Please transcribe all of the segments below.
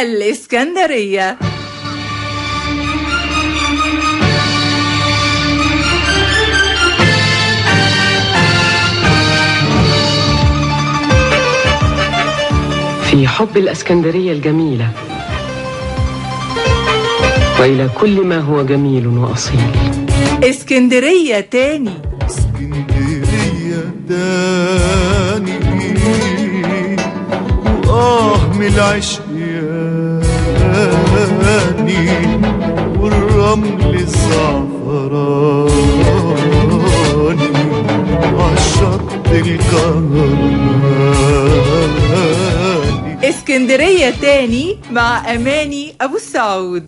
الإسكندرية. في حب الإسكندرية الجميلة وإلى كل ما هو جميل وأصيل. اسكندرية تاني، اسكندرية تاني، من العشق ياني، والرمل الزعفراني، عالشط الكهرباني. اسكندرية تاني مع أماني أبو السعود.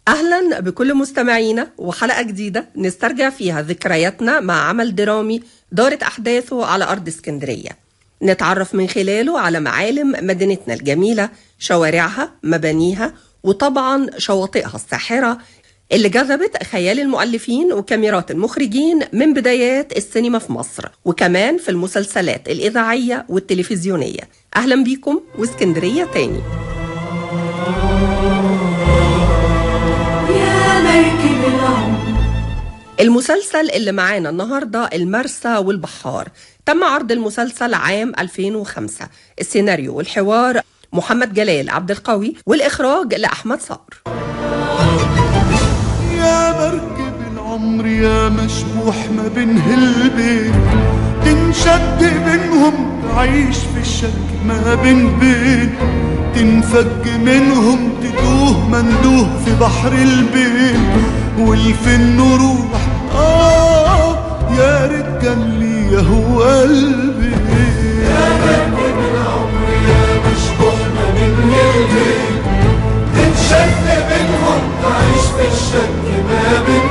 أهلا بكل مستمعينا وحلقة جديدة نسترجع فيها ذكرياتنا مع عمل درامي دارت أحداثه على أرض اسكندرية، نتعرف من خلاله على معالم مدينتنا الجميلة، شوارعها، مبانيها، وطبعا شواطئها الساحرة اللي جذبت خيال المؤلفين وكاميرات المخرجين من بدايات السينما في مصر، وكمان في المسلسلات الإذاعية والتلفزيونية. أهلا بيكم واسكندرية تاني. المسلسل اللي معانا النهاردة المرسى والبحار، تم عرض المسلسل عام 2005. السيناريو والحوار محمد جلال عبد القوي، والإخراج لأحمد صقر. يا مركب العمر يا مشبوح ما بين هالبين، تنشد بينهم تعيش في الشك ما بين تنفك منهم تتوه مندوه في بحر البين، والفن نروح يا ريت كان لي هو قلبي. يا مركب العمر يا مشبوح ما بين هالبين، تنشد بينهم تعيش في الشك ما بين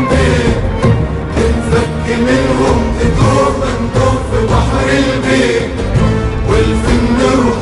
تنفك منهم تتوه مندوه في بحر البين، والفن نروح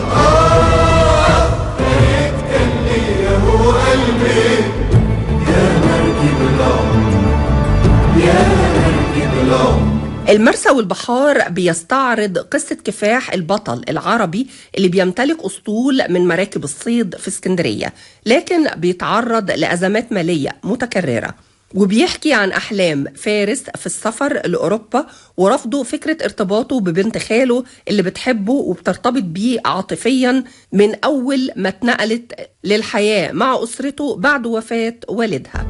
المرسى والبحار بيستعرض قصة كفاح البطل العربي اللي بيمتلك أسطول من مراكب الصيد في اسكندرية، لكن بيتعرض لأزمات مالية متكررة، وبيحكي عن أحلام فارس في السفر لأوروبا ورفضه فكرة ارتباطه ببنت خاله اللي بتحبه وبترتبط بيه عاطفيا من أول ما اتنقلت للحياة مع أسرته بعد وفاة والدها.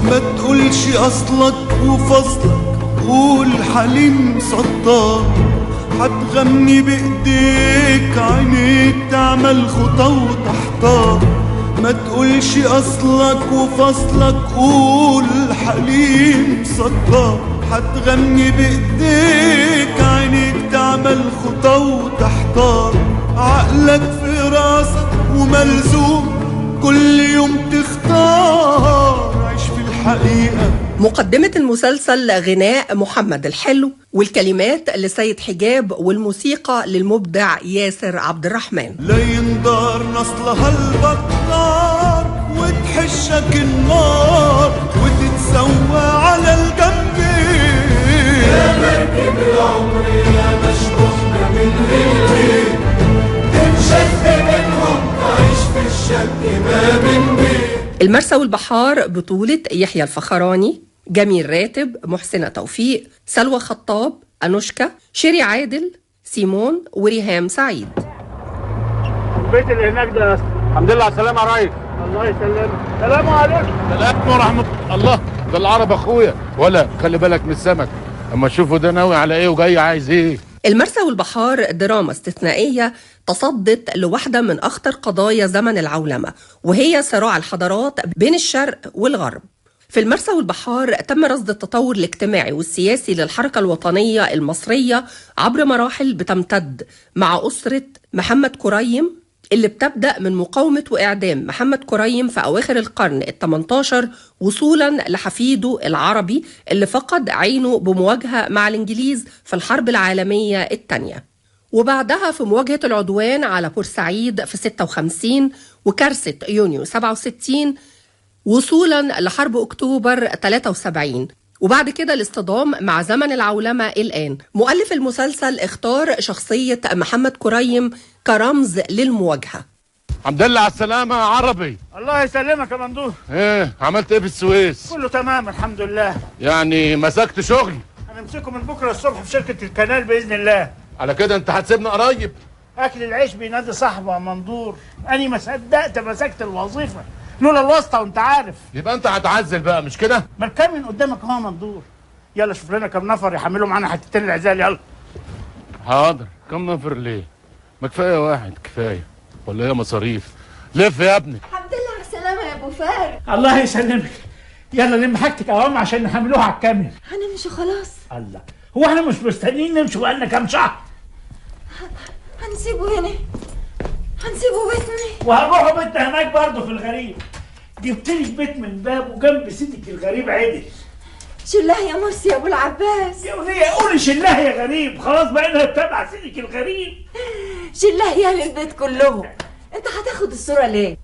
ما تقولش أصلك وفصلك، قول حليم سطار، هتغني بإيديك عينيك تعمل خطى وتحتار. ما تقولش أصلك وفصلك، قول حليم سطار، هتغني بإيديك عينيك تعمل خطى وتحتار. عقلك في راسك وملزوم كل يوم تختار، عيش في الحقيقة. مقدمة المسلسل غناء محمد الحلو، والكلمات لسيد حجاب، والموسيقى للمبدع ياسر عبد الرحمن. لا يندار نصلها البطار وتحشك النار وتتسوى على الجنب. يا مركب العمر يا مشبوح من البيت، تنشد منهم تعيش في الشك ما بين المرسى والبحار بطولة يحيى الفخراني، جميل راتب، محسنة توفيق، سلوى خطاب، أنوشكا، شيري عادل، سيمون، وريهام سعيد. البيت اللي هناك ده الحمد لله على السلامة يا ريس. الله يسلمك. السلام عليكم. سلام ورحمة الله. ده العرب اخويا، ولا خلي بالك من السمك اما اشوفه ده ناوي على ايه وجاي عايز ايه. المرسى والبحار دراما استثنائية تصدت لواحدة من أخطر قضايا زمن العولمة، وهي صراع الحضارات بين الشرق والغرب. في المرسى والبحار تم رصد التطور الاجتماعي والسياسي للحركة الوطنية المصرية عبر مراحل بتمتد مع أسرة محمد كريم، اللي بتبدأ من مقاومة وإعدام محمد كريم في أواخر القرن ال18 وصولا لحفيده العربي اللي فقد عينه بمواجهة مع الإنجليز في الحرب العالمية الثانية، وبعدها في مواجهة العدوان على بورسعيد في 56 وكارثة يونيو 67 وصولا لحرب أكتوبر 73. وبعد كده الاصطدام مع زمن العولمة الآن. مؤلف المسلسل اختار شخصية محمد كريم كرمز للمواجهة. الحمد لله على السلامة يا عربي. الله يسلمك يا مندوب. ايه عملت ايه في السويس؟ كله تمام الحمد لله. يعني مسكت شغل؟ هنمسكه من بكره الصبح في شركة الكنال بإذن الله. على كده انت هتسيبنا قريب؟ أكل العيش بينادي صاحبه يا مندور. أنا ما صدقت مسكت الوظيفة لولا الواسطة وأنت عارف. يبقى انت هتعزل بقى مش كده؟ ما الكام من قدامك أهو يا مندور. يلا شوف لنا كم نفر يحملوا معانا حتتين العزال. يلا. حاضر. كم نفر ليه؟ ما كفايه واحد كفايه ولا هي مصاريف؟ لف يا ابني. الحمد لله على السلامة يا ابو فارق. الله يسلمك. يلا لم حاجتك اهو عشان نحملوها على الكامل. هنمشي خلاص. الله، هو احنا مش مستنيين نمشي بقالنا كام شهر؟ هنسيبه هنا، هنسيبه بيتنا، وهنروحوا بيتنا هناك برضه في الغريب. جبت لك بيت من باب وجنب سيدك الغريب عدل. شله يا مرسي يا ابو العباس. يا وليه قولي شله يا غريب، خلاص بقينا تبع سيدك الغريب. شله يا اهل البيت كلهم. انت هتاخد الصورة ليه؟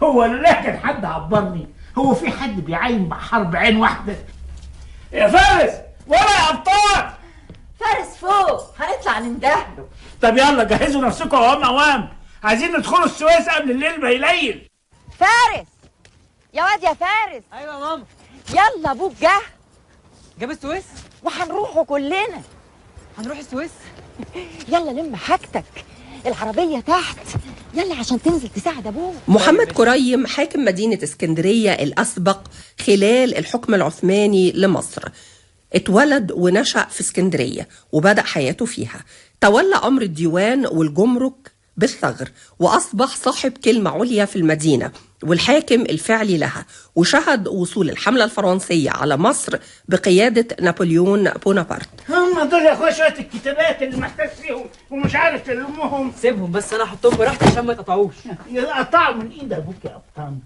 هو لا كان حد عبرني، هو في حد بيعين بحر بعين واحدة؟ يا فارس ولا يا ابطال؟ فارس فوق، هنطلع نندهله. طب يلا جهزوا نفسكم اوام اوام، عايزين ندخلوا السويس قبل الليل ما يليل. فارس يا واد يا فارس. ايوه يا ماما. يلا ابوك جاب السويس؟ وهنروحوا كلنا. هنروح السويس؟ يلا لم حاجتك، العربية تحت، يلا عشان تنزل تساعد ابوك. محمد كريم حاكم مدينة اسكندرية الأسبق خلال الحكم العثماني لمصر. اتولد ونشأ في اسكندرية وبدأ حياته فيها. تولى أمر الديوان والجمرك بالثغر وأصبح صاحب كلمة عليا في المدينة والحاكم الفعلي لها، وشهد وصول الحملة الفرنسية على مصر بقيادة نابليون بونابرت. هم دول يا اخويا شوية الكتابات اللي محتاج فيهم ومش عارف تلمهم. سيبهم بس انا احطهم براحتي عشان ما يقطعوش. يقطعوا من ايد ابوك يا ابطال.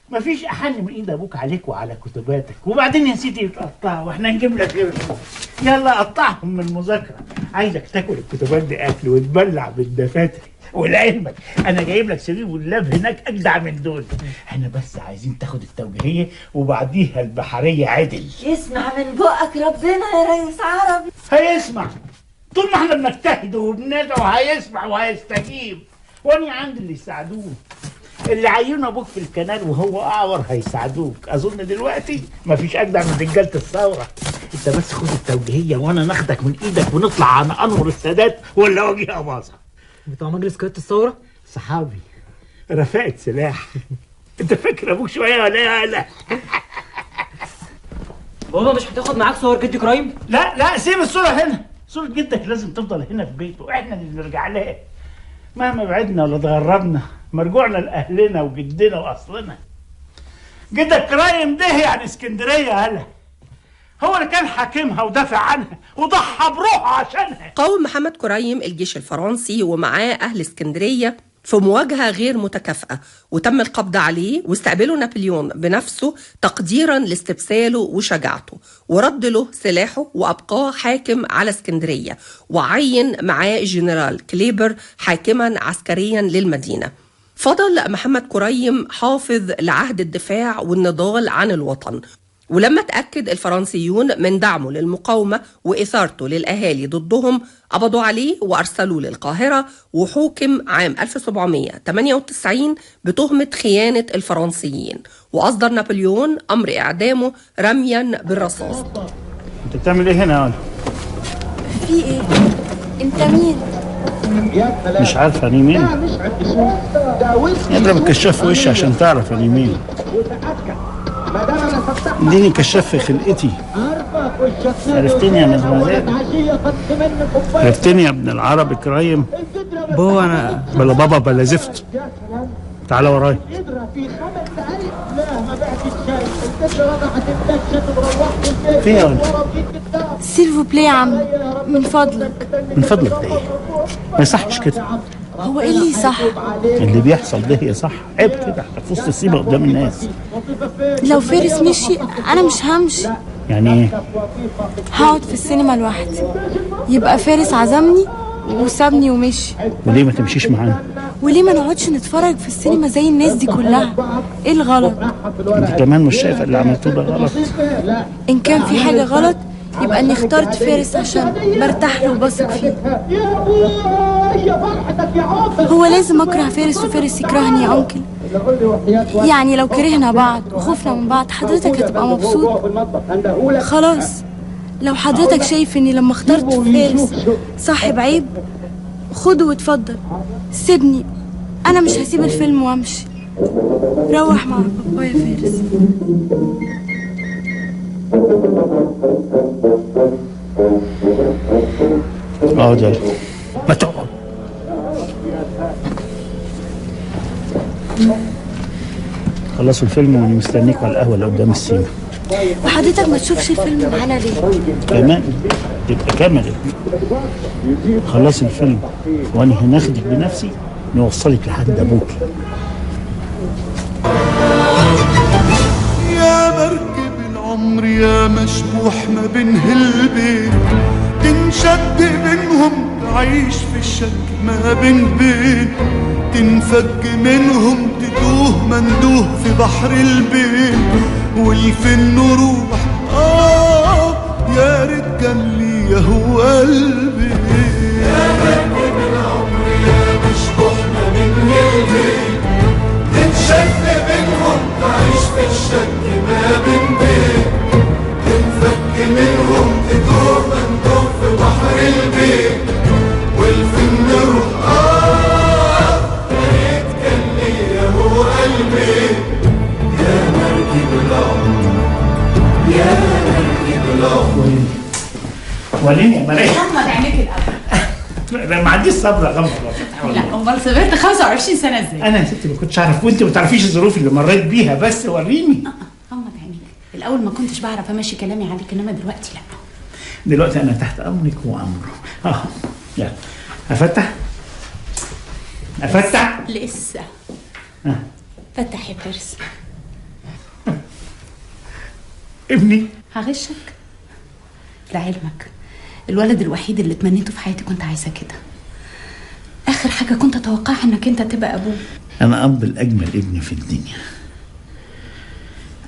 مفيش احن من ايد ابوك عليك وعلى كتباتك، وبعدين يا سيدي يتقطعوا واحنا نجيب لك غيرهم. يلا قطعهم من المذاكره، عايزك تاكل الكتبات دي اكل وتبلع بالدفاتر. ولعلمك انا جايب لك سرير واللاب هناك اجدع من دول. احنا بس عايزين تاخد التوجيهيه وبعديها البحريه عدل. يسمع من بقك ربنا يا ريس عربي. هيسمع طول ما احنا بنجتهد وبندعو، هيسمع وهيستجيب. وانا عندي اللي يساعدوه، اللي عينوا ابوك في الكنال وهو اعور هيساعدوك. اظن دلوقتي مفيش اجدع من رجاله الثوره. انت بس خد التوجيهيه وانا ناخدك من ايدك ونطلع على انور السادات ولا وجيه باظه. بتوع مجلس قيادة الثورة؟ صحابي رفاقة سلاح. انت فاكر ابوك شويه ولا ايه؟ لا بابا مش هتاخد معاك صور جدي كريم؟ لا سيب الصوره هنا. صوره جدك لازم تفضل هنا في بيته، احنا اللي نرجع لها مهما بعدنا ولا اتغربنا. مرجوعنا لاهلنا وجدنا واصلنا. جدك كريم ده يعني اسكندريه هلا، هو اللي كان حاكمها ودافع عنها وضحى بروحه عشانها. قاوم محمد كريم الجيش الفرنسي ومعاه أهل اسكندرية في مواجهة غير متكافئة، وتم القبض عليه واستقبله نابليون بنفسه تقديرا لاستبساله وشجاعته، ورد له سلاحه وأبقاه حاكم على اسكندرية، وعين معاه الجنرال كليبر حاكما عسكريا للمدينة. فضل محمد كريم حافظ لعهد الدفاع والنضال عن الوطن، ولما تأكد الفرنسيون من دعمه للمقاومة وإثارته للأهالي ضدهم قبضوا عليه وأرسلوه للقاهرة، وحوكم عام 1798 بتهمة خيانة الفرنسيين، وأصدر نابليون أمر إعدامه رميا بالرصاص. انت بتعمل ايه هنا يا ولد؟ في ايه؟ انت مين؟ مش عارف اني مين؟ اضرب الكشاف في وشي عشان تعرف اني مين. اديني كشاف في خلقتي. عرفتني يا مزمزات؟ عرفتني يا ابن العربي كريم؟ بابا انا بلا بابا بلا زفت. تعالى ورايا. فين يا ولد؟ سيلفو بلاي يا عم، من فضلك. من فضلك ده ايه؟ ما يصحش كده. هو ايه اللي صح؟ اللي بيحصل ده هي صح. عيب كده احنا في وسط السيبه قدام الناس. لو فارس مشي انا مش همشي. يعني ايه؟ هقعد في السينما لوحدي، يبقى فارس عزمني وسابني ومشي. وليه ما تمشيش معانا؟ وليه ما نقعدش نتفرج في السينما زي الناس دي كلها؟ ايه الغلط؟ انت كمان مش شايفه اللي عملتوه ده غلط؟ ان كان في حاجة غلط يبقى اني اخترت فارس عشان برتاح له وبثق فيه. هو لازم اكره فارس وفارس يكرهني يا انكل؟ يعني لو كرهنا بعض وخوفنا من بعض حضرتك هتبقى مبسوط؟ خلاص، لو حضرتك شايف اني لما اخترت فارس صاحب عيب خده واتفضل، سيبني، انا مش هسيب الفيلم وامشي. روح مع بابا يا فارس. اقعد يلا، ما تقعد. خلصوا الفيلم وانا مستنيك على القهوه اللي قدام السينما. وحضرتك ما تشوفش الفيلم معانا ليه؟ كمان تبقى كامل. خلص الفيلم وانا هناخدك بنفسي نوصلك لحد ابوك. يا مركب العمر يا مشبوح ما بين هلبين، تنشد بينهم تعيش في الشك ما بين تنفك منهم تتوه مندوه في بحر البين، والفين نروح يا ريت كان لي هو قلبي. يا مركب العمر يا مشبوح ما بين هلبين، تنشد بينهم تعيش في الشك ما بين تنفك منهم تدور مندوب في بحر البين، والفن نروح يا ريت كان ليا هو قلبي. يا مركب العمر يا مركب العمر. وليني يا مريم. غمض عينيك الاول. انا ما عنديش صبر اغمض. لا امال صبرت 25 سنه ازاي؟ انا يا ستي ما كنتش اعرف، وانت ما تعرفيش الظروف اللي مريت بيها، بس وريني. غمض عينيك. الاول ما كنتش بعرف امشي كلامي عليك، انما دلوقتي لا. دلوقتي انا تحت امرك وامره. يلا افتح لسه. فتح يا فارس. ابني هغشك لعلمك، الولد الوحيد اللي تمنيته في حياتي كنت عايزه كده. اخر حاجه كنت اتوقعها انك انت تبقى ابوه. انا اب الاجمل ابن في الدنيا.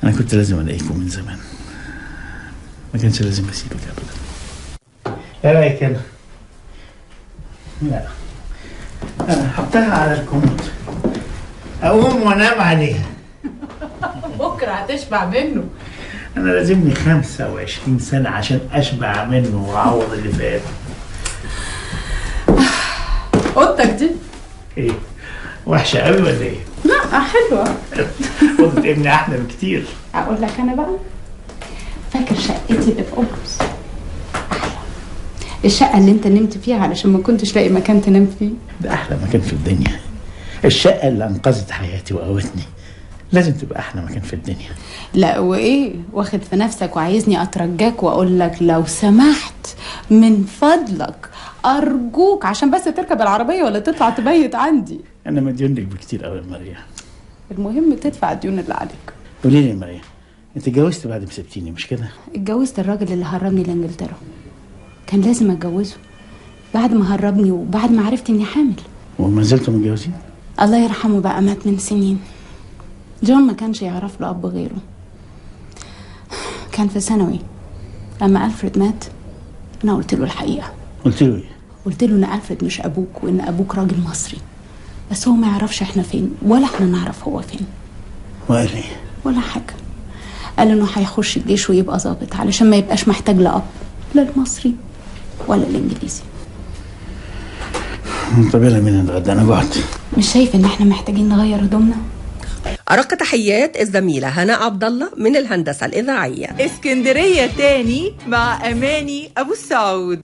انا كنت لازم الاقيكم من زمان، ما كانش لازم اسيبك ابدا. ايه رايك انا؟ لا انا حطها على الكومود اقوم وانام عليها. بكره هتشبع منه. انا لازمني 25 سنه عشان اشبع منه واعوض اللي فات. اوضتك دي ايه وحشه قوي ولا ايه؟ لا حلوه. اوضه ابني احلى بكتير. اقول لك انا بقى، فاكر شقتي اللي في قبرص؟ احلى. الشقه اللي انت نمت فيها علشان ما كنتش لاقي مكان تنام فيه. ده احلى مكان في الدنيا. الشقه اللي انقذت حياتي وقوتني لازم تبقى احلى مكان في الدنيا. لا وايه واخد في نفسك وعايزني اترجاك واقول لك لو سمحت من فضلك ارجوك عشان بس تركب العربيه ولا تطلع تبيت عندي. انا مديون لك بكتير قوي يا مريم. المهم تدفع الديون اللي عليك. قولي لي يا مريم، انت اتجوزت بعد ما سبتيني مش كده؟ اتجوزت الراجل اللي هربني لانجلترا. كان لازم اتجوزه بعد ما هربني وبعد ما عرفت اني حامل. وما زلتوا متجوزين؟ الله يرحمه بقى مات من سنين. جون ما كانش يعرف له اب غيره. كان في ثانوي لما ألفريد مات. انا قلت له الحقيقه. قلت له ايه؟ قلت له ان ألفريد مش ابوك وان ابوك راجل مصري، بس هو ما يعرفش احنا فين ولا احنا نعرف هو فين. وقال ايه؟ ولا حاجه. قال انه هيخش الجيش ويبقى ضابط علشان ما يبقاش محتاج لأب، لا المصري ولا الانجليزي. طب يلا مين نتغدى؟ انا جعت. مش شايف ان احنا محتاجين نغير هدومنا؟ أرق تحيات الزميلة هناء عبد الله من الهندسة الإذاعية. اسكندرية تاني مع أماني أبو السعود.